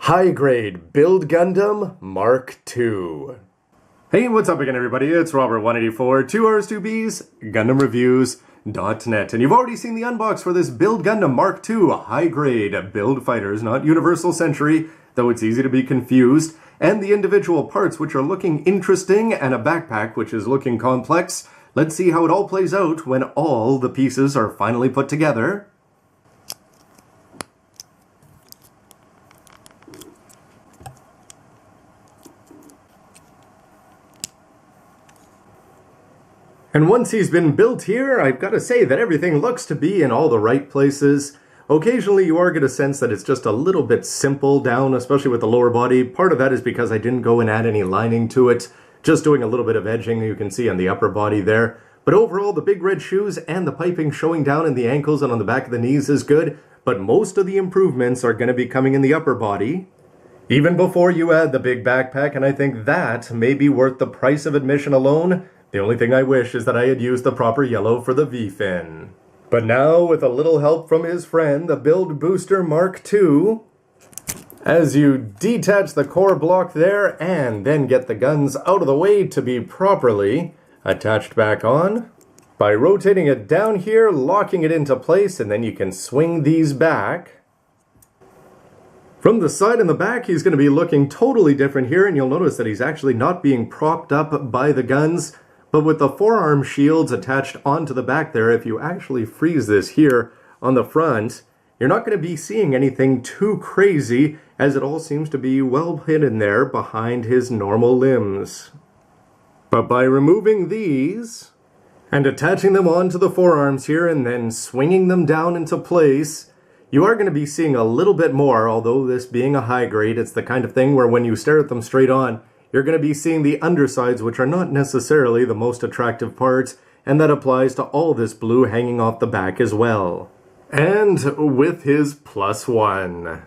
High grade Build Gundam Mk-II. Hey, what's up again everybody? It's Robert184, 2 R's 2 B's, GundamReviews.net. And you've already seen the unbox for this Build Gundam Mk-II, high grade Build Fighters, not Universal Century, though it's easy to be confused, and the individual parts which are looking interesting, and a backpack which is looking complex. Let's see how it all plays out when all the pieces are finally put together. And once he's been built here, I've got to say that everything looks to be in all the right places. Occasionally you are going to sense that it's just a little bit simple down, especially with the lower body. Part of that is because I didn't go and add any lining to it, just doing a little bit of edging you can see on the upper body there. But overall, the big red shoes and the piping showing down in the ankles and on the back of the knees is good, but most of the improvements are going to be coming in the upper body. Even before you add the big backpack, and I think that may be worth the price of admission alone. The only thing I wish is that I had used the proper yellow for the V-fin. But now, with a little help from his friend, the Build Booster Mk-II, as you detach the core block there and then get the guns out of the way to be properly attached back on, by rotating it down here, locking it into place, and then you can swing these back. From the side and the back, he's going to be looking totally different here, and you'll notice that he's actually not being propped up by the guns. But with the forearm shields attached onto the back there, if you actually freeze this here on the front, you're not going to be seeing anything too crazy, as it all seems to be well hidden there behind his normal limbs. But by removing these and attaching them onto the forearms here and then swinging them down into place, you are going to be seeing a little bit more. Although this being a high grade, it's the kind of thing where when you stare at them straight on, you're going to be seeing the undersides, which are not necessarily the most attractive parts, and that applies to all this blue hanging off the back as well. And with his +1.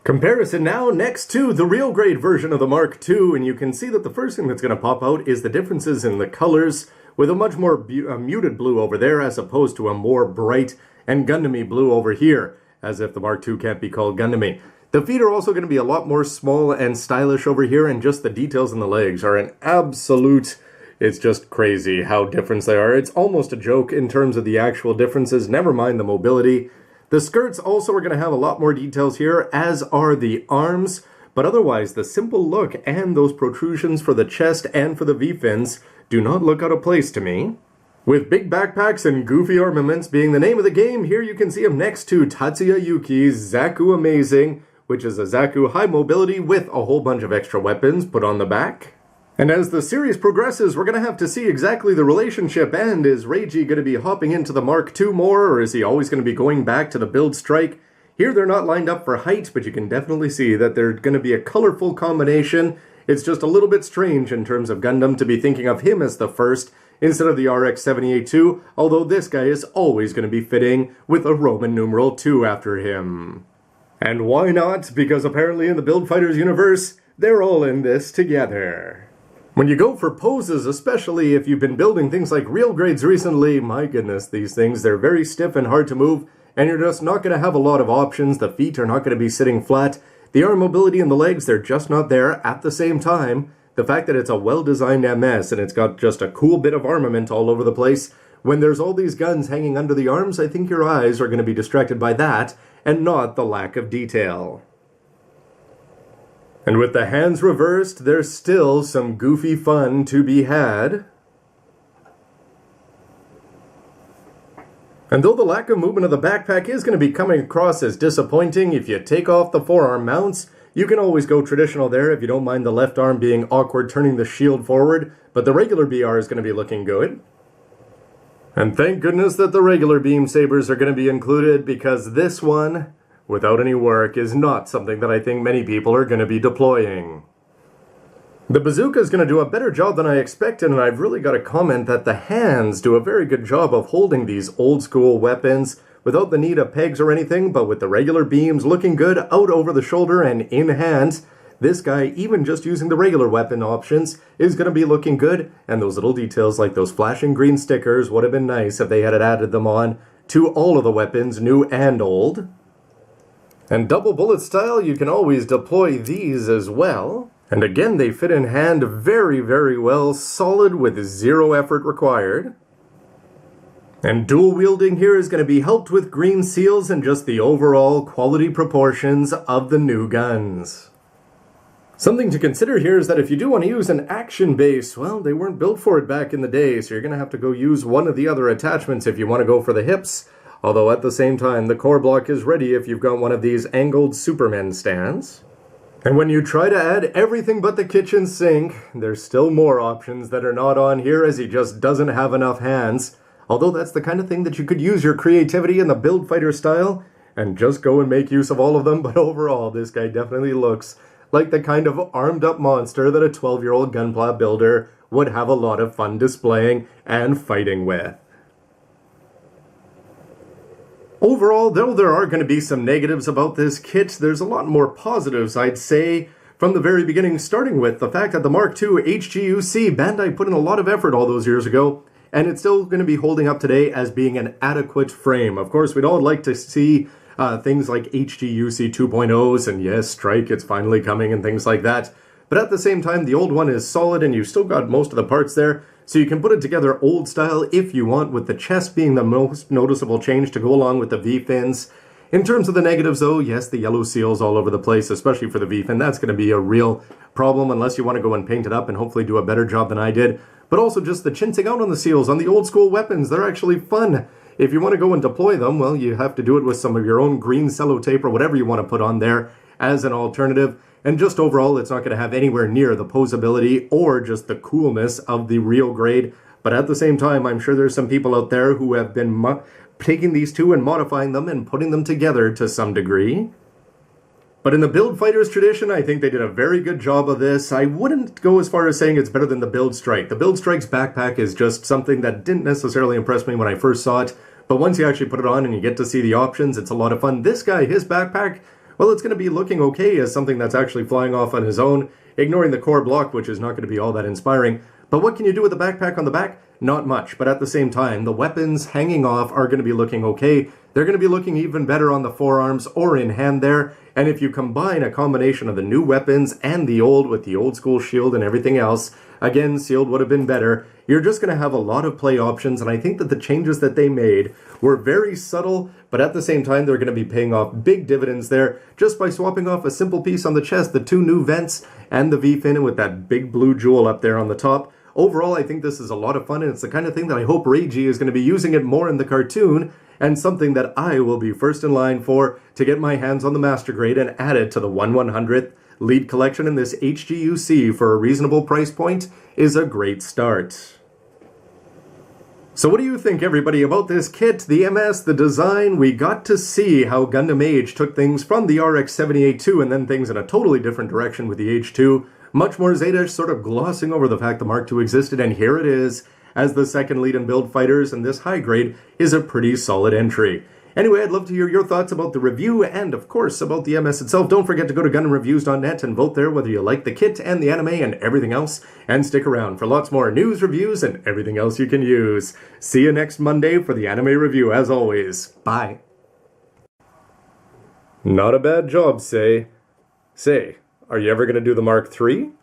Comparison now next to the real grade version of the Mk-II, and you can see that the first thing that's going to pop out is the differences in the colors, with a much more muted blue over there as opposed to a more bright and Gundam-y blue over here, as if the Mk-II can't be called Gundam-y. The feet are also going to be a lot more small and stylish over here, and just the details in the legs are an absolute... It's just crazy how different they are. It's almost a joke in terms of the actual differences, never mind the mobility. The skirts also are going to have a lot more details here, as are the arms, but otherwise the simple look and those protrusions for the chest and for the V-fins do not look out of place to me. With big backpacks and goofy armaments being the name of the game, here you can see him next to Tatsuya Yuki's Zaku Amazing, which is a Zaku high mobility with a whole bunch of extra weapons put on the back. And as the series progresses, we're going to have to see exactly the relationship, and is Reiji going to be hopping into the Mk-II more, or is he always going to be going back to the Build Strike? Here they're not lined up for height, but you can definitely see that they're going to be a colorful combination. It's just a little bit strange in terms of Gundam to be thinking of him as the first, instead of the RX-78-2, although this guy is always going to be fitting with a Roman numeral 2 after him. And why not? Because apparently in the Build Fighters universe, they're all in this together. When you go for poses, especially if you've been building things like real grades recently, my goodness, these things, they're very stiff and hard to move, and you're just not going to have a lot of options. The feet are not going to be sitting flat. The arm mobility and the legs, they're just not there at the same time. The fact that it's a well-designed MS and it's got just a cool bit of armament all over the place, when there's all these guns hanging under the arms, I think your eyes are going to be distracted by that, and not the lack of detail. And with the hands reversed, there's still some goofy fun to be had. And though the lack of movement of the backpack is going to be coming across as disappointing, if you take off the forearm mounts, you can always go traditional there if you don't mind the left arm being awkward turning the shield forward, but the regular BR is going to be looking good. And thank goodness that the regular beam sabers are going to be included, because this one, without any work, is not something that I think many people are going to be deploying. The bazooka is going to do a better job than I expected, and I've really got to comment that the hands do a very good job of holding these old school weapons without the need of pegs or anything, but with the regular beams looking good out over the shoulder and in hand. This guy, even just using the regular weapon options, is going to be looking good, and those little details like those flashing green stickers would have been nice if they had added them on to all of the weapons, new and old. And double bullet style, you can always deploy these as well. And again, they fit in hand very, very well, solid with zero effort required. And dual wielding here is going to be helped with green seals and just the overall quality proportions of the new guns. Something to consider here is that if you do want to use an action base, well, they weren't built for it back in the day, so you're going to have to go use one of the other attachments if you want to go for the hips. Although at the same time, the core block is ready if you've got one of these angled Superman stands. And when you try to add everything but the kitchen sink, there's still more options that are not on here as he just doesn't have enough hands. Although that's the kind of thing that you could use your creativity in the build fighter style and just go and make use of all of them, but overall this guy definitely looks like the kind of armed up monster that a 12-year-old Gunpla builder would have a lot of fun displaying and fighting with. Overall, though there are going to be some negatives about this kit, there's a lot more positives, I'd say, from the very beginning, starting with the fact that the Mk-II HGUC, Bandai put in a lot of effort all those years ago, and it's still going to be holding up today as being an adequate frame. Of course, we'd all like to see things like HGUC 2.0s, and yes, Strike, it's finally coming, and things like that. But at the same time, the old one is solid, and you've still got most of the parts there, so you can put it together old style if you want, with the chest being the most noticeable change to go along with the V-fins. In terms of the negatives, though, yes, the yellow seals all over the place, especially for the V-fin. That's going to be a real problem unless you want to go and paint it up and hopefully do a better job than I did. But also just the chintzing out on the seals on the old school weapons. They're actually fun. If you want to go and deploy them, well, you have to do it with some of your own green sellotape or whatever you want to put on there as an alternative. And just overall, it's not going to have anywhere near the posability or just the coolness of the real grade. But at the same time, I'm sure there's some people out there who have been taking these two and modifying them and putting them together to some degree. But in the Build Fighters tradition, I think they did a very good job of this. I wouldn't go as far as saying it's better than the Build Strike. The Build Strike's backpack is just something that didn't necessarily impress me when I first saw it. But once you actually put it on and you get to see the options, it's a lot of fun. This guy, his backpack, well, it's going to be looking okay as something that's actually flying off on his own, ignoring the core block, which is not going to be all that inspiring. But what can you do with the backpack on the back? Not much, but at the same time, the weapons hanging off are going to be looking okay. They're going to be looking even better on the forearms or in hand there. And if you combine a combination of the new weapons and the old with the old school shield and everything else, again, sealed would have been better. You're just going to have a lot of play options, and I think that the changes that they made were very subtle, but at the same time, they're going to be paying off big dividends there just by swapping off a simple piece on the chest, the two new vents, and the V-fin with that big blue jewel up there on the top. Overall, I think this is a lot of fun, and it's the kind of thing that I hope Reiji is going to be using it more in the cartoon, and something that I will be first in line for to get my hands on the Master Grade and add it to the 1/100th lead collection in this HGUC for a reasonable price point is a great start. So what do you think, everybody, about this kit, the MS, the design? We got to see how Gundam Age took things from the RX-78-2 and then things in a totally different direction with the H2. Much more Zeta sort of glossing over the fact the Mk-II existed, and here it is as the second lead in Build Fighters, and this high grade is a pretty solid entry. Anyway, I'd love to hear your thoughts about the review and, of course, about the MS itself. Don't forget to go to GundamReviews.net and vote there whether you like the kit and the anime and everything else. And stick around for lots more news, reviews, and everything else you can use. See you next Monday for the anime review, as always. Bye. Not a bad job, Say. Say, are you ever going to do the Mk-III?